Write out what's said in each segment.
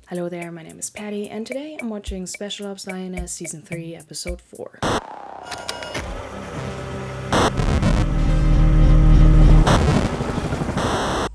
Hello there, my name is Patty, and today I'm watching Special Ops Lioness Season 3, Episode 4.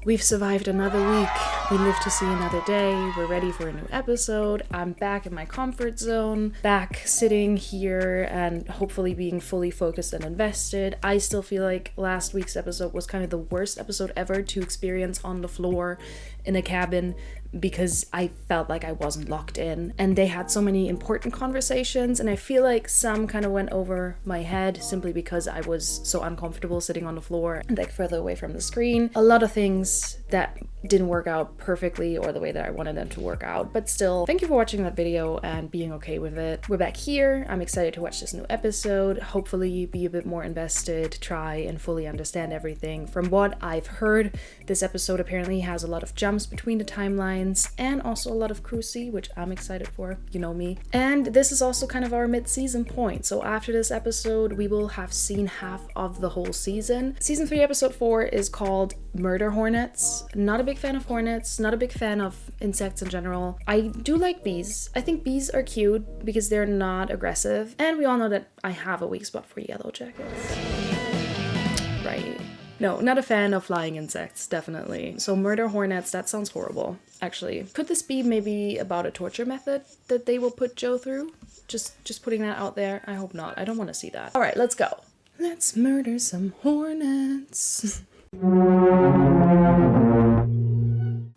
We've survived another week. We live to see another day. We're ready for a new episode. I'm back in my comfort zone, back sitting here and hopefully being fully focused and invested. I still feel like last week's episode was kind of the worst episode ever to experience on the floor in a cabin because I felt like I wasn't locked in. And they had so many important conversations, and I feel like some kind of went over my head simply because I was so uncomfortable sitting on the floor and like further away from the screen. A lot of things that didn't work out perfectly or the way that I wanted them to work out, but still, thank you for watching that video and being okay with it. We're back here. I'm excited to watch this new episode, hopefully be a bit more invested, try and fully understand everything. From what I've heard, this episode apparently has a lot of jumps between the timelines and also a lot of cruzie, which I'm excited for, you know me. And this is also kind of our mid-season point, so after this episode we will have seen half of the whole season. Season 3 episode 4 is called Murder Hornets. Not a big fan of hornets, not a big fan of insects in general. I do like bees. I think bees are cute because they're not aggressive, and we all know that I have a weak spot for yellow jackets. Right. No, not a fan of flying insects, definitely. So murder hornets, that sounds horrible, actually. Could this be maybe about a torture method that they will put Joe through? Just putting that out there. I hope not. I don't want to see that. All right, let's go. Let's murder some hornets.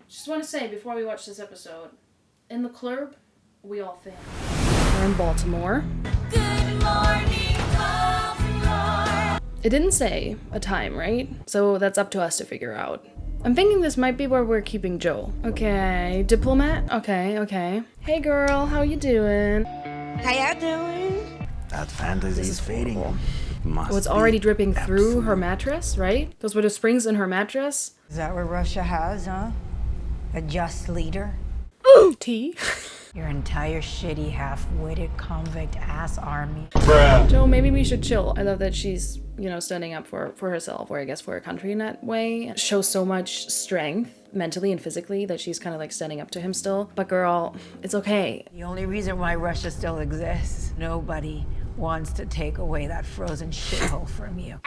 Just want to say before we watch this episode, in the clurb, we all fail. We're in Baltimore. Good morning, Baltimore. It didn't say a time, right? So that's up to us to figure out. I'm thinking this might be where we're keeping Joe. Okay, diplomat? Okay. Hey girl, how you doing? How y'all doing? That fantasy is fading. Oh, it's already dripping through her mattress, right? Those were the springs in her mattress. Is that what Russia has, huh? A just leader? Tea. Your entire shitty, half-witted, convict-ass army. Bruh. Joe, maybe we should chill. I love that she's, you know, standing up for herself, or I guess for her country in that way. It shows so much strength, mentally and physically, that she's kind of like standing up to him still. But girl, it's okay. The only reason why Russia still exists, nobody wants to take away that frozen shithole from you.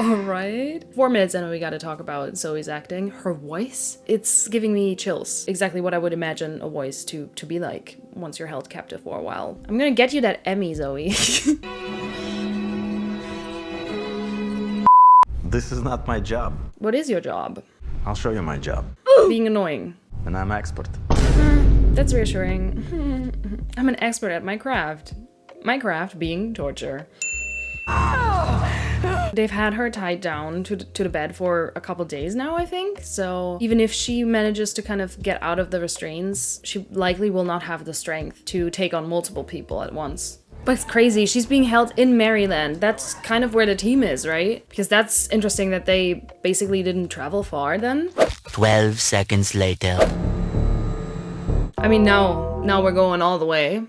All right. 4 minutes in, we got to talk about Zoe's acting. Her voice, it's giving me chills. Exactly what I would imagine a voice to be like once you're held captive for a while. I'm gonna get you that Emmy, Zoe. This is not my job. What is your job? I'll show you my job. Being annoying. And I'm expert. That's reassuring. I'm an expert at my craft. My craft being torture. They've had her tied down to the bed for a couple days now, I think. So even if she manages to kind of get out of the restraints, she likely will not have the strength to take on multiple people at once. But it's crazy, she's being held in Maryland. That's kind of where the team is, right? Because that's interesting that they basically didn't travel far then. 12 seconds later. I mean, now we're going all the way.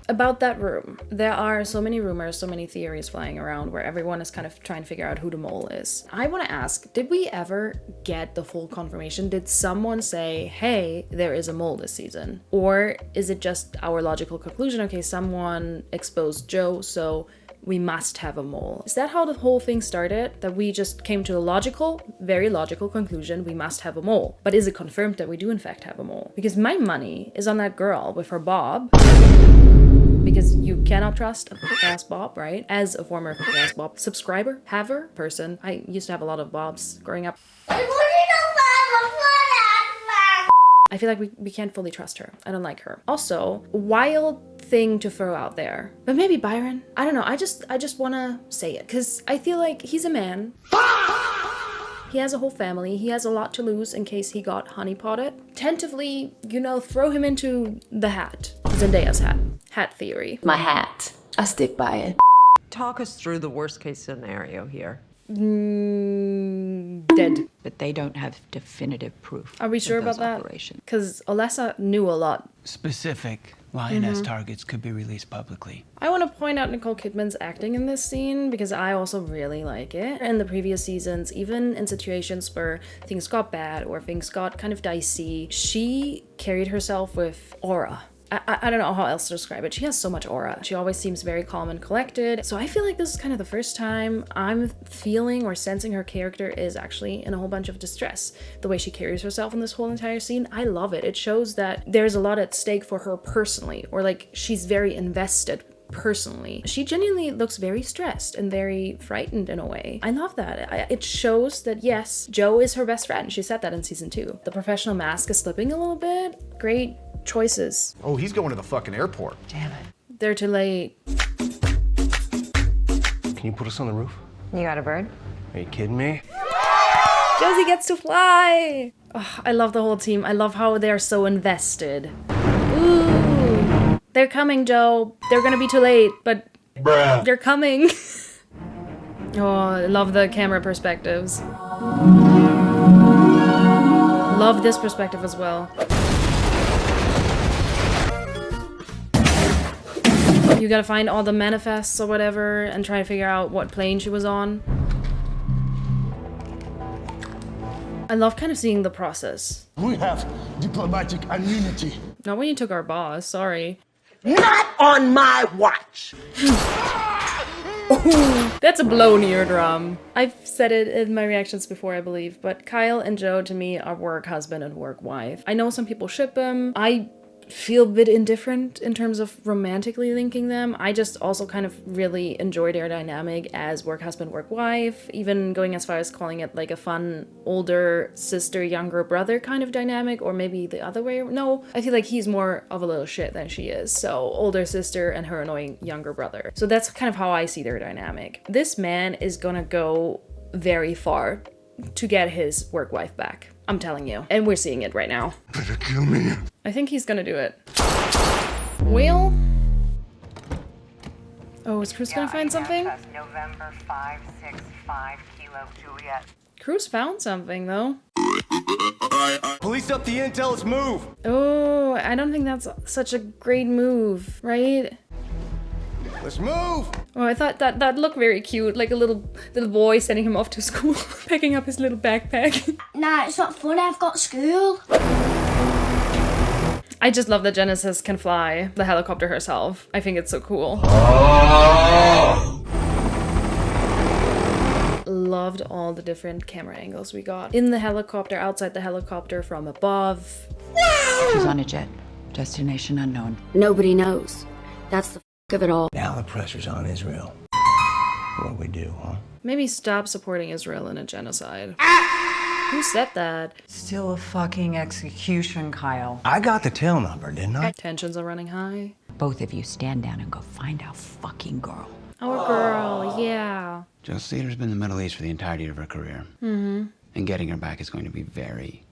About that room, there are so many rumors, so many theories flying around where everyone is kind of trying to figure out who the mole is. I want to ask, did we ever get the full confirmation? Did someone say, hey, there is a mole this season? Or is it just our logical conclusion? Okay, someone exposed Joe, so we must have a mole. Is that how the whole thing started? That we just came to a logical, very logical conclusion, we must have a mole. But is it confirmed that we do in fact have a mole? Because my money is on that girl with her bob. Because you cannot trust a fast bob, right? As a former fast bob subscriber, haver, person. I used to have a lot of bobs growing up. I feel like we can't fully trust her. I don't like her. Also, wild thing to throw out there. But maybe Byron? I don't know. I just want to say it because I feel like he's a man. He has a whole family. He has a lot to lose in case he got honeypotted. Tentatively, you know, throw him into the hat. Zendaya's hat. Hat theory. My hat. I stick by it. Talk us through the worst case scenario here. Dead. But they don't have definitive proof. Are we sure about that? Because Alessa knew a lot specific Lioness targets could be released publicly. I want to point out Nicole Kidman's acting in this scene because I also really like it. In the previous seasons, even in situations where things got bad or things got kind of dicey, she carried herself with aura. I don't know how else to describe it. She has so much aura. She always seems very calm and collected. So I feel like this is kind of the first time I'm feeling or sensing her character is actually in a whole bunch of distress. The way she carries herself in this whole entire scene, I love it. It shows that there's a lot at stake for her personally, or like she's very invested personally. She genuinely looks very stressed and very frightened in a way. I love that. It shows that yes, Joe is her best friend. She said that in season 2. The professional mask is slipping a little bit. Great choices. Oh, he's going to the fucking airport. Damn it. They're too late. Can you put us on the roof? You got a bird? Are you kidding me? Josie gets to fly! Oh, I love the whole team. I love how they're so invested. Ooh! They're coming, Joe. They're gonna be too late, but they're coming. Oh, I love the camera perspectives. Love this perspective as well. You gotta find all the manifests or whatever and try to figure out what plane she was on. I love kind of seeing the process. We have diplomatic immunity. Not when you took our boss, sorry. Not on my watch! Ooh, that's a blown eardrum. I've said it in my reactions before, I believe, but Kyle and Joe to me are work husband and work wife. I know some people ship them. I feel a bit indifferent in terms of romantically linking them. I just also kind of really enjoy their dynamic as work husband, work wife, even going as far as calling it like a fun older sister, younger brother kind of dynamic, or maybe the other way. No, I feel like he's more of a little shit than she is. So older sister and her annoying younger brother. So that's kind of how I see their dynamic. This man is gonna go very far to get his work wife back. I'm telling you. And we're seeing it right now. Better kill me. I think he's gonna do it. Will? Oh, is Cruz gonna find something? November 565 Kilo Juliet. Cruz found something, though. Police up the intel, let's move! Oh, I don't think that's such a great move, right? Let's move! Oh, I thought that looked very cute, like a little boy sending him off to school, picking up his little backpack. Nah, it's not fun, I've got school. I just love that Genesis can fly the helicopter herself. I think it's so cool. Loved all the different camera angles we got. In the helicopter, outside the helicopter, from above. She's on a jet. Destination unknown. Nobody knows. That's the of it all. Now the pressure's on Israel. What we do, huh? Maybe stop supporting Israel in a genocide. Who said that? Still a fucking execution, Kyle. I got the tail number, didn't I? Tensions are running high. Both of you stand down and go find our fucking girl. Our girl, yeah. Jill Cedar's been in the Middle East for the entirety of her career. Mm-hmm. And getting her back is going to be very,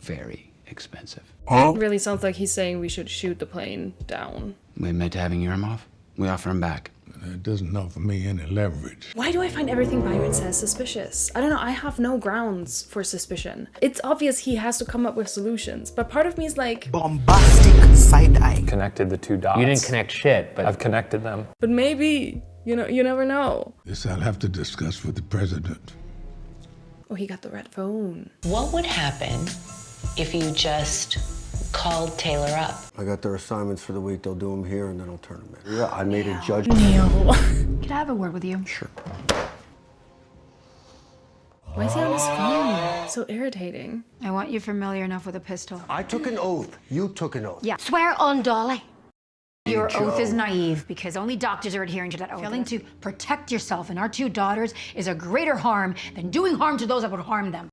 very expensive. It really sounds like he's saying we should shoot the plane down. We admit to having Urim off. We offer him back. That doesn't offer me any leverage. Why do I find everything Byron says suspicious? I don't know, I have no grounds for suspicion. It's obvious he has to come up with solutions, but part of me is like... bombastic side-eye. Connected the two dots. You didn't connect shit, but... I've connected them. But maybe, you know, you never know. This I'll have to discuss with the president. Oh, he got the red phone. What would happen if you just called Taylor up? I got their assignments for the week. They'll do them here and then I'll turn them in. Yeah, I made a judgment. Neil. Could I have a word with you? Sure. Why is he on his phone? So irritating. I want you familiar enough with a pistol. I took an oath. You took an oath. Yeah. Swear on Dolly. Your oath is naive because only doctors are adhering to that oath. Failing to protect yourself and our two daughters is a greater harm than doing harm to those that would harm them.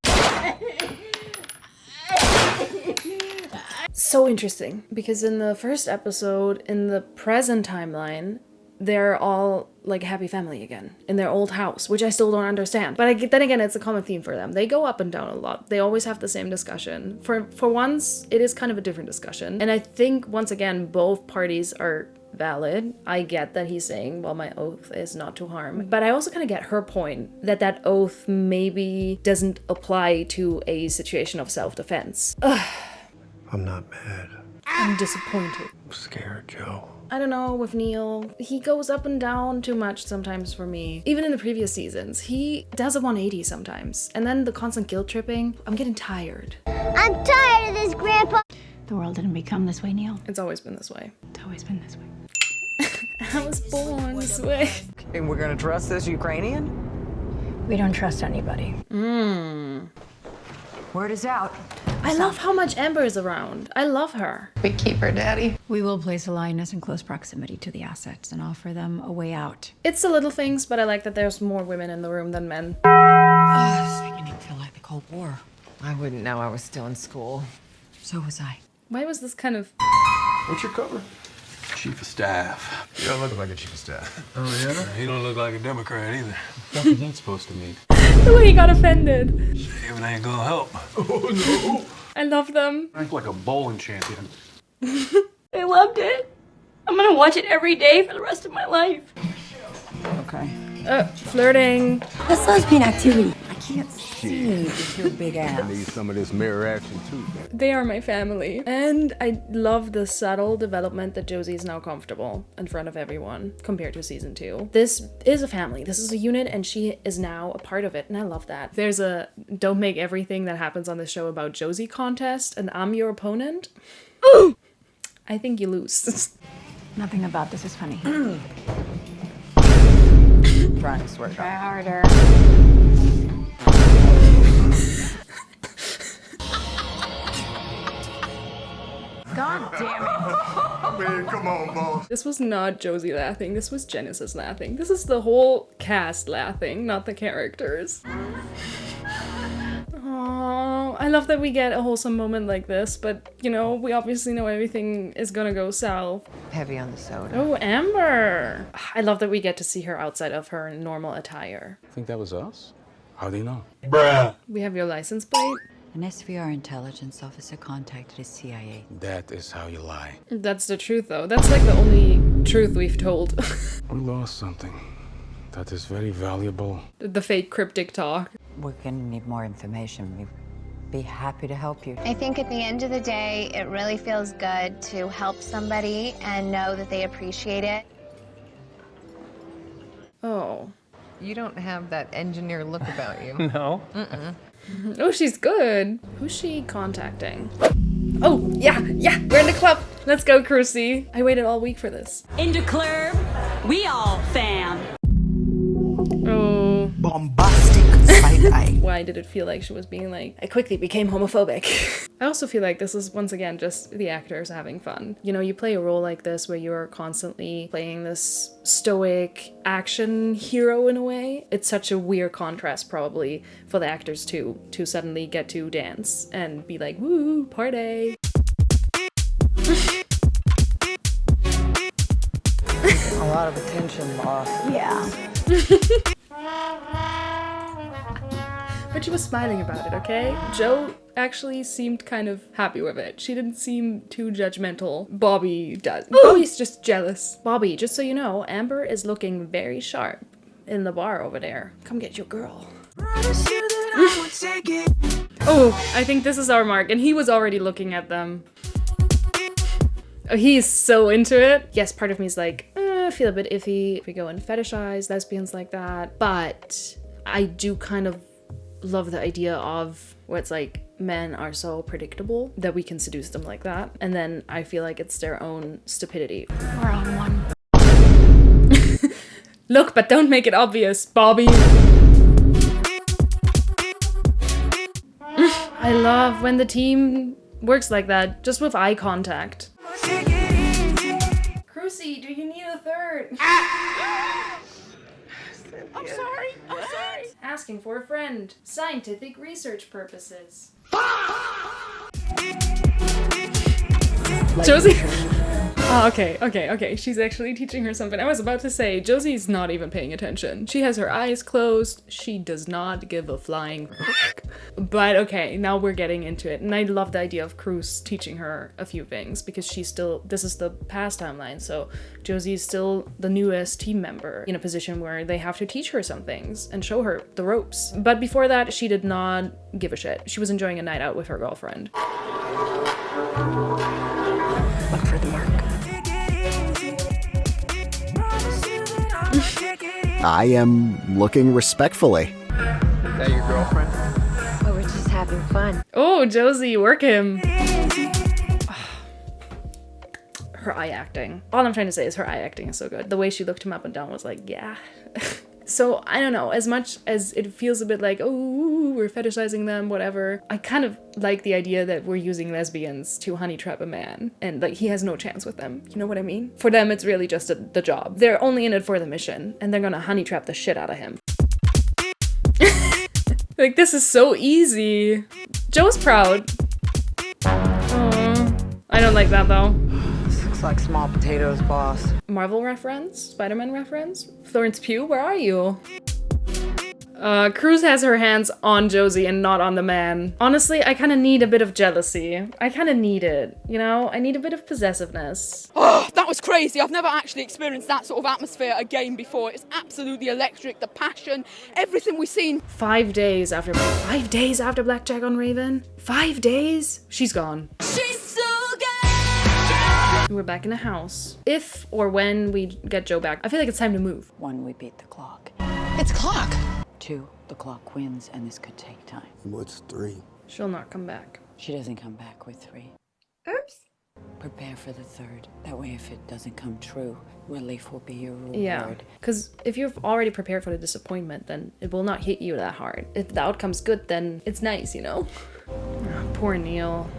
So interesting, because in the first episode, in the present timeline, they're all like a happy family again in their old house, which I still don't understand. But then again, it's a common theme for them. They go up and down a lot. They always have the same discussion. For once, it is kind of a different discussion. And I think, once again, both parties are valid. I get that he's saying, well, my oath is not to harm. But I also kind of get her point that that oath maybe doesn't apply to a situation of self-defense. Ugh. I'm not mad. I'm disappointed. I'm scared, Joe. I don't know with Neil. He goes up and down too much sometimes for me. Even in the previous seasons, he does a 180 sometimes. And then the constant guilt tripping, I'm getting tired. I'm tired of this, Grandpa. The world didn't become this way, Neil. It's always been this way. It's always been this way. I was born this way. And we're gonna trust this Ukrainian? We don't trust anybody. Word is out. I love how much Amber is around. I love her. We keep her, Daddy. We will place a lioness in close proximity to the assets and offer them a way out. It's the little things, but I like that there's more women in the room than men. It's beginning to feel like the Cold War. I wouldn't know I was still in school. So was I. Why was this kind of... What's your cover? Chief of Staff. You don't look like a Chief of Staff. Oh, yeah? You don't look like a Democrat either. What is that supposed to mean? The way he got offended. Saving ain't gonna help. Oh, no. I love them. Act like a bowling champion. I loved it. I'm gonna watch it every day for the rest of my life. Okay. Flirting. That's lesbian activity. I can't see with your big ass. I need some of this mirror action, too. They are my family. And I love the subtle development that Josie is now comfortable in front of everyone compared to season 2. This is a family. This is a unit and she is now a part of it. And I love that. There's a don't make everything that happens on the show about Josie contest and I'm your opponent. I think you lose. Nothing about this is funny. Trying to swear. Try harder. God damn it. Man, come on, boss. This was not Josie laughing. This was Genesis laughing. This is the whole cast laughing, not the characters. Aww, I love that we get a wholesome moment like this, but, you know, we obviously know everything is gonna go south. Heavy on the soda. Oh, Amber! I love that we get to see her outside of her normal attire. Think that was us? How do you know? Bruh. We have your license plate. An SVR intelligence officer contacted the CIA. That is how you lie. That's the truth, though. That's like the only truth we've told. We lost something that is very valuable. The fake cryptic talk. We're gonna need more information. We'd be happy to help you. I think at the end of the day, it really feels good to help somebody and know that they appreciate it. Oh. You don't have that engineer look about you. No. Oh, she's good. Who's she contacting? Oh, yeah, we're in the club. Let's go, Cruzie. I waited all week for this. Into clurb, we all fam. Oh. Bombastic side eye. Why did it feel like she was being like, I quickly became homophobic? I also feel like this is, once again, just the actors having fun. You know, you play a role like this where you're constantly playing this stoic action hero in a way. It's such a weird contrast probably for the actors too, to suddenly get to dance and be like, woo, party. A lot of attention, boss. Yeah. But she was smiling about it, okay? Joe actually seemed kind of happy with it. She didn't seem too judgmental. Bobby does. Bobby's just jealous. Bobby, just so you know, Amber is looking very sharp in the bar over there. Come get your girl. Oh, I think this is our mark, and he was already looking at them. Oh, he's so into it. Yes, part of me is like, I feel a bit iffy if we go and fetishize lesbians like that, but I do kind of love the idea of where it's like men are so predictable that we can seduce them like that, and then I feel like it's their own stupidity. We're on one. Look, but don't make it obvious, Bobby. I love when the team works like that, just with eye contact. Cruzie, do you need a third? I'm sorry. Asking for a friend. Scientific research purposes. Josie. Oh, okay. She's actually teaching her something. I was about to say, Josie's not even paying attention. She has her eyes closed. She does not give a flying fuck. But okay, now we're getting into it. And I love the idea of Cruz teaching her a few things because she's still, this is the past timeline. So Josie's still the newest team member in a position where they have to teach her some things and show her the ropes. But before that, she did not give a shit. She was enjoying a night out with her girlfriend. I am looking respectfully. Is that your girlfriend? Oh, we're just having fun. Oh, Josie, work him. Her eye acting. All I'm trying to say is her eye acting is so good. The way she looked him up and down was like, yeah. So, I don't know, as much as it feels a bit like, oh, we're fetishizing them, whatever, I kind of like the idea that we're using lesbians to honey trap a man, and like, he has no chance with them, you know what I mean? For them, it's really just the job. They're only in it for the mission, and they're gonna honey trap the shit out of him. Like, this is so easy. Joe's proud. Aww. I don't like that, though. Looks like small potatoes, boss. Marvel reference? Spider-Man reference? Florence Pugh, where are you? Cruz has her hands on Josie and not on the man. Honestly, I kind of need a bit of jealousy. I kind of need it, you know? I need a bit of possessiveness. Oh, that was crazy. I've never actually experienced that sort of atmosphere again before. It's absolutely electric. The passion, everything we've seen. 5 days after Blackjack on Raven? 5 days? She's gone. She's so good. We're back in the house. If or when we get Joe back, I feel like it's time to move. 1, we beat the clock. It's clock. 2, the clock wins, and this could take time. What's 3? She'll not come back. She doesn't come back with 3. Oops. Prepare for the 3rd. That way, if it doesn't come true, relief will be your reward. Yeah, because if you've already prepared for the disappointment, then it will not hit you that hard. If the outcome's good, then it's nice, you know? Oh, poor Neil.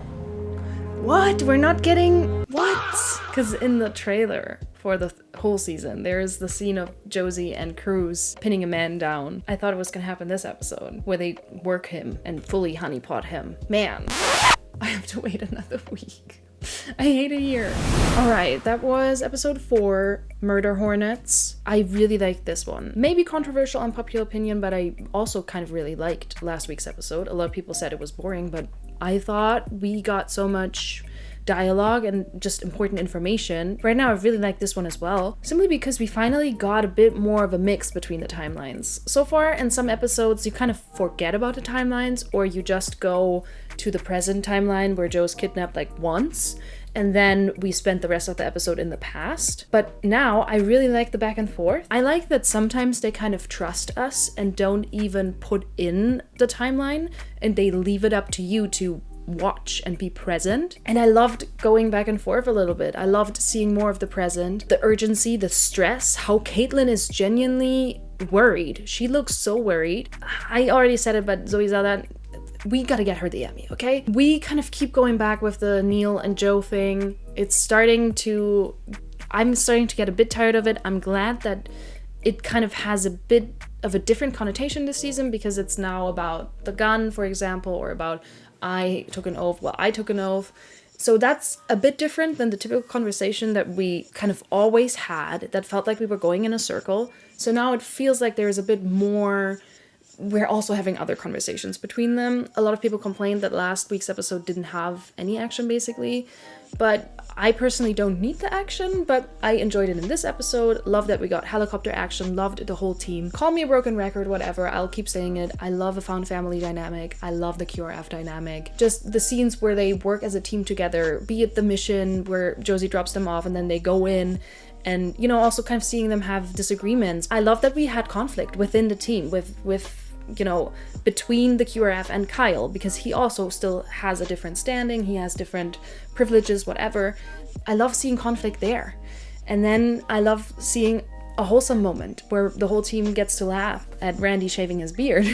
What? We're not getting... What? Because in the trailer for the whole season, there is the scene of Josie and Cruz pinning a man down. I thought it was gonna happen this episode, where they work him and fully honeypot him. Man, I have to wait another week. I hate a year. Alright, that was episode 4, Murder Hornets. I really liked this one. Maybe controversial, unpopular opinion, but I also kind of really liked last week's episode. A lot of people said it was boring, but I thought we got so much dialogue and just important information. Right now, I really like this one as well, simply because we finally got a bit more of a mix between the timelines. So far, in some episodes, you kind of forget about the timelines, or you just go to the present timeline where Joe's kidnapped like once, and then we spent the rest of the episode in the past. But now, I really like the back and forth. I like that sometimes they kind of trust us and don't even put in the timeline, and they leave it up to you to watch and be present. And I loved going back and forth a little bit. I loved seeing more of the present, the urgency, the stress, how Caitlin is genuinely worried. She looks so worried. I already said it, but Zoe Zaldana, we gotta get her the Emmy, okay? We kind of keep going back with the Neil and Joe thing. I'm starting to get a bit tired of it. I'm glad that it kind of has a bit of a different connotation this season, because it's now about the gun, for example, or about I took an oath, well, I took an oath. So that's a bit different than the typical conversation that we kind of always had, that felt like we were going in a circle. So now it feels like there is a bit more, we're also having other conversations between them. A lot of people complained that last week's episode didn't have any action, basically. But I personally don't need the action, but I enjoyed it in this episode. Love that we got helicopter action, loved the whole team. Call me a broken record, whatever, I'll keep saying it. I love a found family dynamic. I love the QRF dynamic. Just the scenes where they work as a team together, be it the mission where Josie drops them off and then they go in, and, you know, also kind of seeing them have disagreements. I love that we had conflict within the team with you know, between the QRF and Kyle, because he also still has a different standing, he has different privileges, whatever. I love seeing conflict there. And then I love seeing a wholesome moment where the whole team gets to laugh at Randy shaving his beard.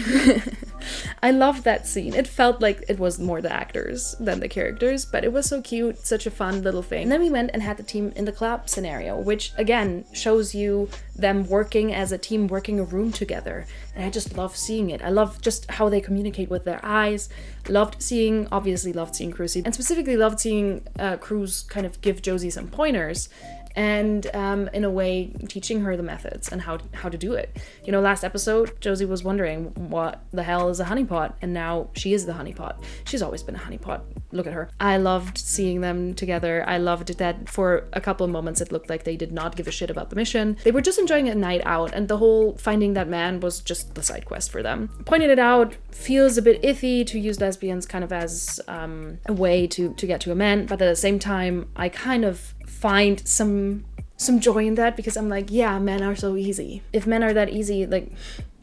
I loved that scene. It felt like it was more the actors than the characters, but it was so cute, such a fun little thing. And then we went and had the team in the club scenario, which again shows you them working as a team, working a room together. And I just love seeing it. I love just how they communicate with their eyes. Obviously loved seeing Cruzie, and specifically loved seeing Cruz kind of give Josie some pointers, and in a way teaching her the methods and how to do it. You know, last episode Josie was wondering what the hell is a honeypot, and now she is the honeypot. She's always been a honeypot. Look at her. I loved seeing them together. I loved that for a couple of moments it looked like they did not give a shit about the mission. They were just enjoying a night out, and the whole finding that man was just the side quest for them. Pointed it out, feels a bit iffy to use lesbians kind of as a way to get to a man, but at the same time I kind of find some some joy in that, because I'm like, yeah, men are so easy. If men are that easy, like,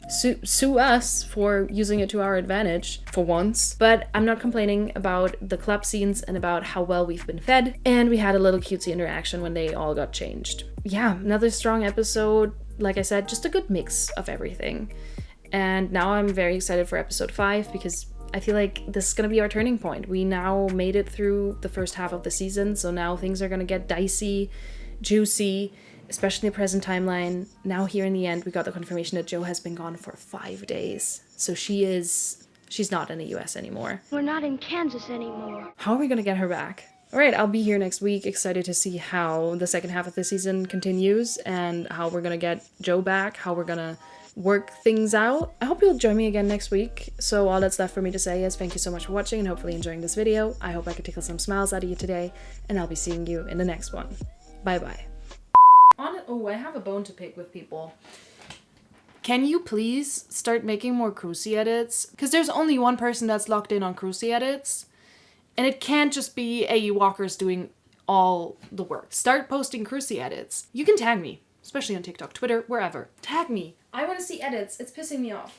sue us for using it to our advantage for once. But I'm not complaining about the club scenes and about how well we've been fed. And we had a little cutesy interaction when they all got changed. Yeah, another strong episode. Like I said, just a good mix of everything. And now I'm very excited for episode 5 because I feel like this is gonna be our turning point. We now made it through the first half of the season, so now things are gonna get dicey, juicy, especially in the present timeline. Now here in the end, we got the confirmation that Jo has been gone for 5 days. So she's not in the US anymore. We're not in Kansas anymore. How are we gonna get her back? All right, I'll be here next week, excited to see how the second half of the season continues and how we're gonna get Jo back, how we're gonna work things out. I hope you'll join me again next week. So all that's left for me to say is thank you so much for watching and hopefully enjoying this video. I hope I could tickle some smiles out of you today, and I'll be seeing you in the next one. Bye-bye. Oh, I have a bone to pick with people. Can you please start making more cruzie edits? Because there's only one person that's locked in on cruzie edits, and it can't just be AE Walkers doing all the work. Start posting cruzie edits. You can tag me, especially on TikTok, Twitter, wherever. Tag me. I want to see edits. It's pissing me off.